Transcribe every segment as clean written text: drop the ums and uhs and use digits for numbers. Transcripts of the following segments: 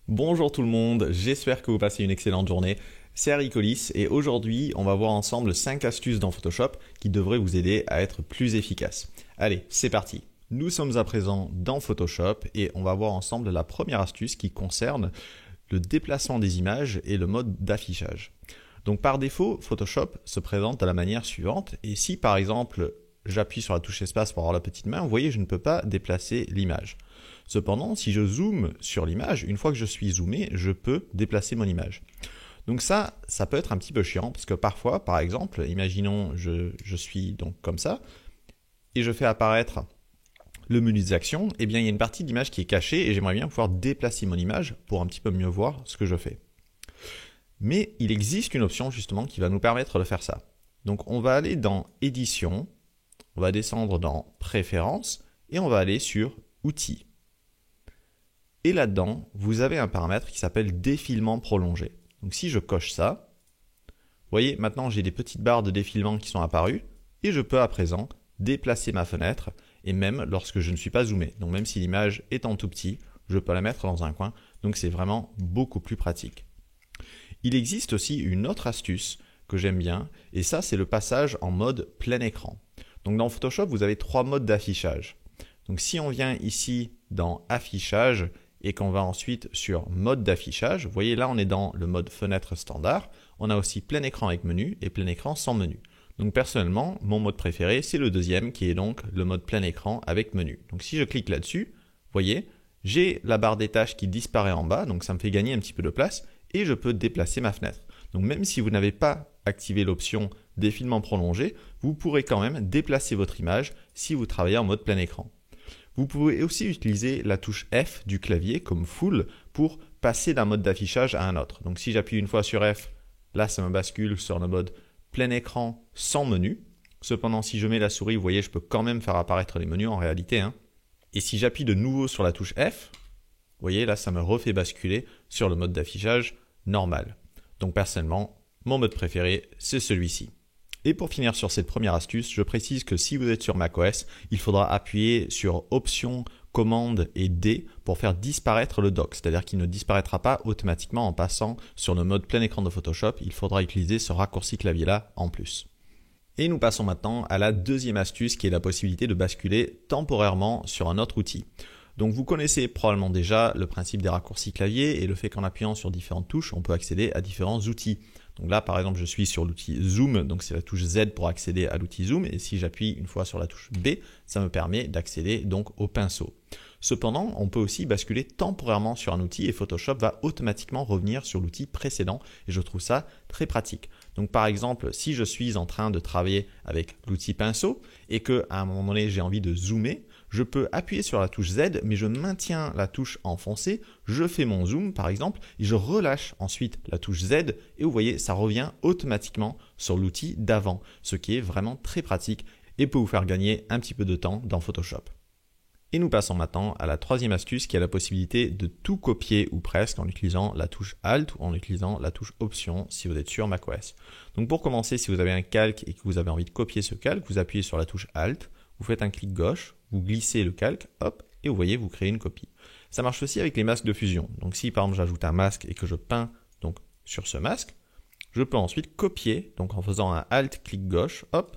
Bonjour tout le monde, j'espère que vous passez une excellente journée. C'est Harry Collis et aujourd'hui on va voir ensemble 5 astuces dans Photoshop qui devraient vous aider à être plus efficace. Allez, c'est parti. Nous sommes à présent dans Photoshop et on va voir ensemble la première astuce qui concerne le déplacement des images et le mode d'affichage. Donc par défaut, Photoshop se présente de la manière suivante et si par exemple j'appuie sur la touche espace pour avoir la petite main, vous voyez je ne peux pas déplacer l'image. Cependant, si je zoome sur l'image, une fois que je suis zoomé, je peux déplacer mon image. Donc ça peut être un petit peu chiant parce que parfois, par exemple, imaginons je suis donc comme ça et je fais apparaître le menu des actions, et bien il y a une partie de l'image qui est cachée et j'aimerais bien pouvoir déplacer mon image pour un petit peu mieux voir ce que je fais. Mais il existe une option justement qui va nous permettre de faire ça. Donc on va aller dans Édition, on va descendre dans Préférences et on va aller sur Outils. Et là-dedans, vous avez un paramètre qui s'appelle défilement prolongé. Donc si je coche ça, vous voyez, maintenant j'ai des petites barres de défilement qui sont apparues et je peux à présent déplacer ma fenêtre et même lorsque je ne suis pas zoomé. Donc même si l'image est en tout petit, je peux la mettre dans un coin. Donc c'est vraiment beaucoup plus pratique. Il existe aussi une autre astuce que j'aime bien et ça c'est le passage en mode plein écran. Donc dans Photoshop, vous avez 3 modes d'affichage. Donc si on vient ici dans Affichage, et qu'on va ensuite sur mode d'affichage, vous voyez là on est dans le mode fenêtre standard, on a aussi plein écran avec menu et plein écran sans menu. Donc personnellement, mon mode préféré c'est le deuxième qui est donc le mode plein écran avec menu. Donc si je clique là-dessus, vous voyez, j'ai la barre des tâches qui disparaît en bas, donc ça me fait gagner un petit peu de place et je peux déplacer ma fenêtre. Donc même si vous n'avez pas activé l'option défilement prolongé, vous pourrez quand même déplacer votre image si vous travaillez en mode plein écran. Vous pouvez aussi utiliser la touche F du clavier comme Full pour passer d'un mode d'affichage à un autre. Donc si j'appuie une fois sur F, là ça me bascule sur le mode plein écran sans menu. Cependant si je mets la souris, vous voyez je peux quand même faire apparaître les menus en réalité. Et si j'appuie de nouveau sur la touche F, vous voyez là ça me refait basculer sur le mode d'affichage normal. Donc personnellement, mon mode préféré c'est celui-ci. Et pour finir sur cette première astuce, je précise que si vous êtes sur macOS, il faudra appuyer sur Option, Commande et D pour faire disparaître le dock. C'est-à-dire qu'il ne disparaîtra pas automatiquement en passant sur le mode plein écran de Photoshop. Il faudra utiliser ce raccourci clavier-là en plus. Et nous passons maintenant à la deuxième astuce qui est la possibilité de basculer temporairement sur un autre outil. Donc vous connaissez probablement déjà le principe des raccourcis clavier et le fait qu'en appuyant sur différentes touches, on peut accéder à différents outils. Donc là, par exemple, je suis sur l'outil Zoom, donc c'est la touche Z pour accéder à l'outil Zoom. Et si j'appuie une fois sur la touche B, ça me permet d'accéder donc au pinceau. Cependant, on peut aussi basculer temporairement sur un outil et Photoshop va automatiquement revenir sur l'outil précédent. Et je trouve ça très pratique. Donc par exemple, si je suis en train de travailler avec l'outil pinceau et qu'à un moment donné, j'ai envie de zoomer, je peux appuyer sur la touche Z, mais je maintiens la touche enfoncée, je fais mon zoom par exemple, et je relâche ensuite la touche Z, et vous voyez, ça revient automatiquement sur l'outil d'avant, ce qui est vraiment très pratique et peut vous faire gagner un petit peu de temps dans Photoshop. Et nous passons maintenant à la troisième astuce qui a la possibilité de tout copier ou presque en utilisant la touche Alt ou en utilisant la touche Option si vous êtes sur macOS. Donc pour commencer, si vous avez un calque et que vous avez envie de copier ce calque, vous appuyez sur la touche Alt, vous faites un clic gauche, vous glissez le calque, hop, et vous voyez, vous créez une copie. Ça marche aussi avec les masques de fusion. Donc si par exemple j'ajoute un masque et que je peins donc sur ce masque, je peux ensuite copier, donc en faisant un Alt, clic gauche, hop,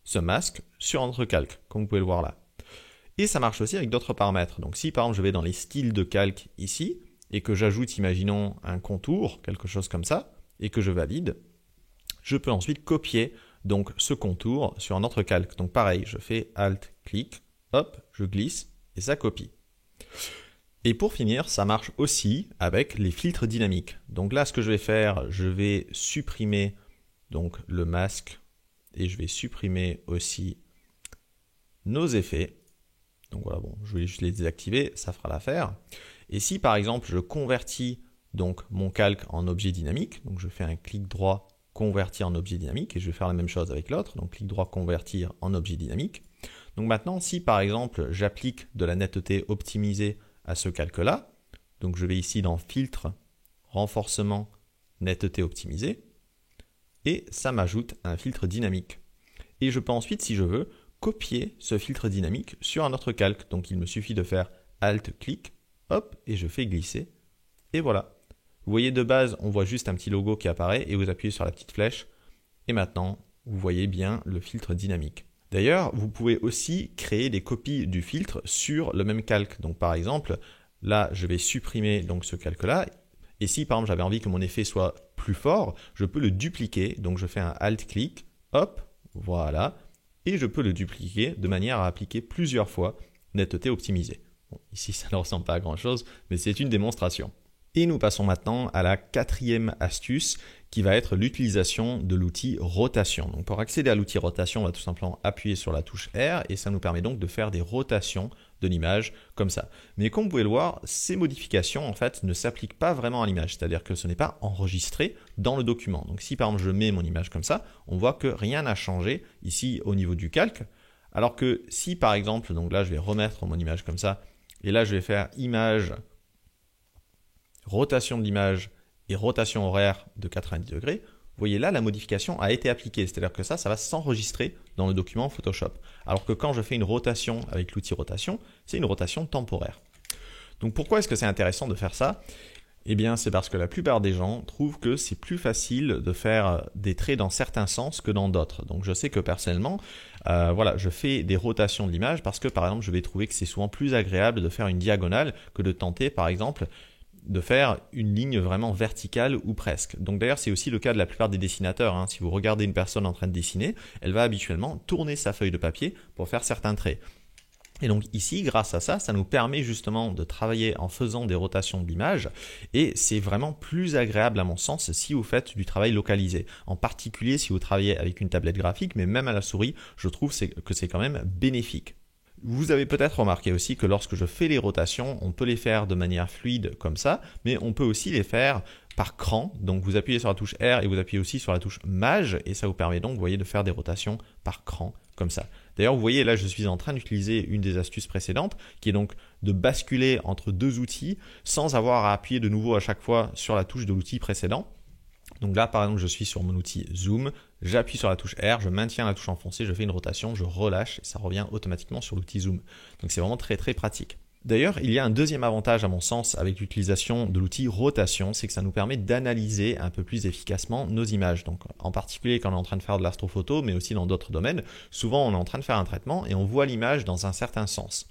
ce masque sur un autre calque, comme vous pouvez le voir là. Et ça marche aussi avec d'autres paramètres. Donc si par exemple je vais dans les styles de calque ici, et que j'ajoute, imaginons, un contour, quelque chose comme ça, et que je valide, je peux ensuite copier donc ce contour sur un autre calque. Donc pareil, je fais Alt, clic, hop, je glisse, et ça copie. Et pour finir, ça marche aussi avec les filtres dynamiques. Donc là, ce que je vais faire, je vais supprimer donc le masque, et je vais supprimer aussi nos effets. Donc voilà, bon, je vais juste les désactiver, ça fera l'affaire. Et si par exemple je convertis donc mon calque en objet dynamique, donc je fais un clic droit, convertir en objet dynamique, et je vais faire la même chose avec l'autre, donc clic droit, convertir en objet dynamique. Donc maintenant, si par exemple j'applique de la netteté optimisée à ce calque-là, donc je vais ici dans Filtre, Renforcement, Netteté optimisée, et ça m'ajoute un filtre dynamique. Et je peux ensuite, si je veux, copier ce filtre dynamique sur un autre calque. Donc il me suffit de faire Alt-clic, hop, et je fais glisser. Et voilà. Vous voyez de base, on voit juste un petit logo qui apparaît et vous appuyez sur la petite flèche. Et maintenant, vous voyez bien le filtre dynamique. D'ailleurs, vous pouvez aussi créer des copies du filtre sur le même calque. Donc par exemple, là, je vais supprimer donc ce calque-là. Et si par exemple j'avais envie que mon effet soit plus fort, je peux le dupliquer. Donc je fais un Alt-clic, hop, voilà. Et je peux le dupliquer de manière à appliquer plusieurs fois netteté optimisée. Bon, ici, ça ne ressemble pas à grand-chose, mais c'est une démonstration. Et nous passons maintenant à la quatrième astuce qui va être l'utilisation de l'outil rotation. Donc pour accéder à l'outil rotation, on va tout simplement appuyer sur la touche R et ça nous permet donc de faire des rotations de l'image comme ça. Mais comme vous pouvez le voir, ces modifications en fait ne s'appliquent pas vraiment à l'image, c'est-à-dire que ce n'est pas enregistré dans le document. Donc si par exemple je mets mon image comme ça, on voit que rien n'a changé ici au niveau du calque. Alors que si par exemple, donc là je vais remettre mon image comme ça, et là je vais faire image, rotation de l'image et rotation horaire de 90 degrés, vous voyez là la modification a été appliquée, c'est-à-dire que ça va s'enregistrer dans le document Photoshop. Alors que quand je fais une rotation avec l'outil rotation, c'est une rotation temporaire. Donc pourquoi est-ce que c'est intéressant de faire ça ? Eh bien c'est parce que la plupart des gens trouvent que c'est plus facile de faire des traits dans certains sens que dans d'autres. Donc je sais que personnellement, voilà, je fais des rotations de l'image parce que par exemple je vais trouver que c'est souvent plus agréable de faire une diagonale que de tenter par exemple de faire une ligne vraiment verticale ou presque. Donc d'ailleurs c'est aussi le cas de la plupart des dessinateurs. Si vous regardez une personne en train de dessiner, elle va habituellement tourner sa feuille de papier pour faire certains traits. Et donc ici, grâce à ça, ça nous permet justement de travailler en faisant des rotations de l'image et c'est vraiment plus agréable à mon sens si vous faites du travail localisé. En particulier si vous travaillez avec une tablette graphique, mais même à la souris, je trouve que c'est quand même bénéfique. Vous avez peut-être remarqué aussi que lorsque je fais les rotations, on peut les faire de manière fluide comme ça, mais on peut aussi les faire par cran. Donc vous appuyez sur la touche R et vous appuyez aussi sur la touche Maj et ça vous permet donc, vous voyez, de faire des rotations par cran comme ça. D'ailleurs, vous voyez, là, je suis en train d'utiliser une des astuces précédentes qui est donc de basculer entre deux outils sans avoir à appuyer de nouveau à chaque fois sur la touche de l'outil précédent. Donc là, par exemple, je suis sur mon outil Zoom, j'appuie sur la touche R, je maintiens la touche enfoncée, je fais une rotation, je relâche et ça revient automatiquement sur l'outil Zoom. Donc c'est vraiment très très pratique. D'ailleurs, il y a un deuxième avantage à mon sens avec l'utilisation de l'outil rotation, c'est que ça nous permet d'analyser un peu plus efficacement nos images. Donc en particulier quand on est en train de faire de l'astrophoto, mais aussi dans d'autres domaines, souvent on est en train de faire un traitement et on voit l'image dans un certain sens.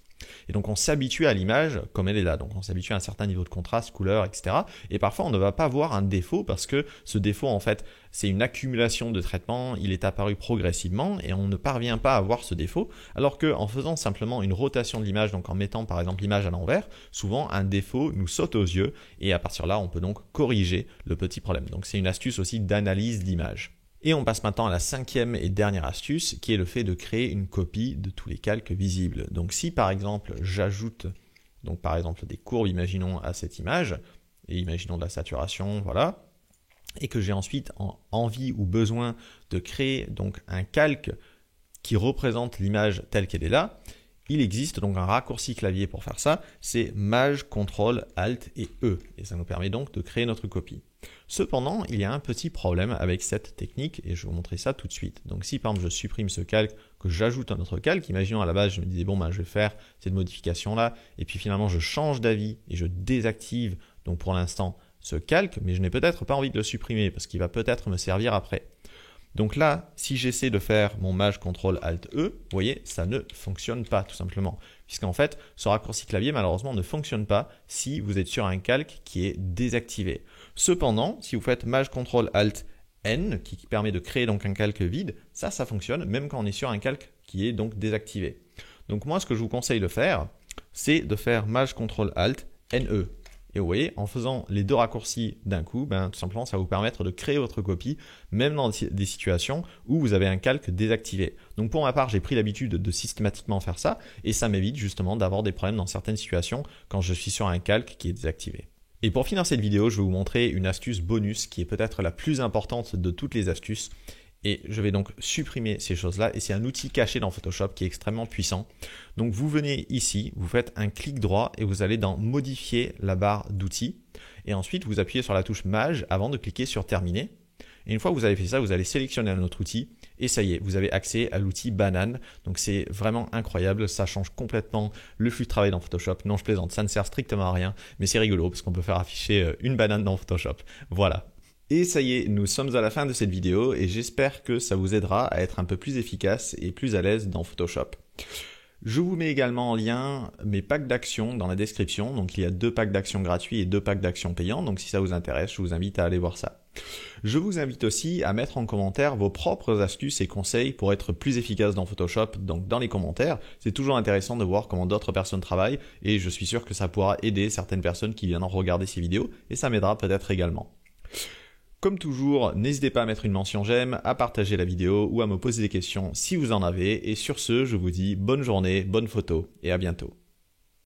Et donc on s'habitue à l'image comme elle est là, donc on s'habitue à un certain niveau de contraste, couleur, etc. Et parfois on ne va pas voir un défaut parce que ce défaut en fait c'est une accumulation de traitements, il est apparu progressivement et on ne parvient pas à voir ce défaut, alors qu'en faisant simplement une rotation de l'image, donc en mettant par exemple l'image à l'envers, souvent un défaut nous saute aux yeux et à partir de là on peut donc corriger le petit problème. Donc c'est une astuce aussi d'analyse d'image. Et on passe maintenant à la cinquième et dernière astuce qui est le fait de créer une copie de tous les calques visibles. Donc si par exemple j'ajoute donc par exemple des courbes, imaginons à cette image, et imaginons de la saturation, voilà, et que j'ai ensuite envie ou besoin de créer donc un calque qui représente l'image telle qu'elle est là, il existe donc un raccourci clavier pour faire ça, c'est Maj, CTRL, Alt et E, et ça nous permet donc de créer notre copie. Cependant, il y a un petit problème avec cette technique et je vais vous montrer ça tout de suite. Donc si par exemple je supprime ce calque, que j'ajoute un autre calque, imaginons à la base je me disais bon je vais faire cette modification là et puis finalement je change d'avis et je désactive donc pour l'instant ce calque, mais je n'ai peut-être pas envie de le supprimer parce qu'il va peut-être me servir après. Donc là, si j'essaie de faire mon Maj CTRL Alt E, vous voyez, ça ne fonctionne pas tout simplement. Puisqu'en fait, ce raccourci clavier malheureusement ne fonctionne pas si vous êtes sur un calque qui est désactivé. Cependant, si vous faites Maj CTRL Alt N, qui permet de créer donc un calque vide, ça fonctionne même quand on est sur un calque qui est donc désactivé. Donc moi, ce que je vous conseille de faire, c'est de faire Maj CTRL Alt NE. Et vous voyez, en faisant les deux raccourcis d'un coup, tout simplement, ça va vous permettre de créer votre copie, même dans des situations où vous avez un calque désactivé. Donc pour ma part, j'ai pris l'habitude de systématiquement faire ça, et ça m'évite justement d'avoir des problèmes dans certaines situations quand je suis sur un calque qui est désactivé. Et pour finir cette vidéo, je vais vous montrer une astuce bonus qui est peut-être la plus importante de toutes les astuces. Et je vais donc supprimer ces choses-là et c'est un outil caché dans Photoshop qui est extrêmement puissant. Donc vous venez ici, vous faites un clic droit et vous allez dans modifier la barre d'outils et ensuite vous appuyez sur la touche Maj avant de cliquer sur terminer. Et une fois que vous avez fait ça, vous allez sélectionner un autre outil et ça y est, vous avez accès à l'outil Banane. Donc c'est vraiment incroyable, ça change complètement le flux de travail dans Photoshop. Non, je plaisante, ça ne sert strictement à rien, mais c'est rigolo parce qu'on peut faire afficher une banane dans Photoshop. Voilà. Et ça y est, nous sommes à la fin de cette vidéo et j'espère que ça vous aidera à être un peu plus efficace et plus à l'aise dans Photoshop. Je vous mets également en lien mes packs d'actions dans la description. Donc il y a 2 packs d'actions gratuits et 2 packs d'actions payants. Donc si ça vous intéresse, je vous invite à aller voir ça. Je vous invite aussi à mettre en commentaire vos propres astuces et conseils pour être plus efficace dans Photoshop. Donc dans les commentaires, c'est toujours intéressant de voir comment d'autres personnes travaillent et je suis sûr que ça pourra aider certaines personnes qui viendront regarder ces vidéos et ça m'aidera peut-être également. Comme toujours, n'hésitez pas à mettre une mention j'aime, à partager la vidéo ou à me poser des questions si vous en avez. Et sur ce, je vous dis bonne journée, bonne photo et à bientôt.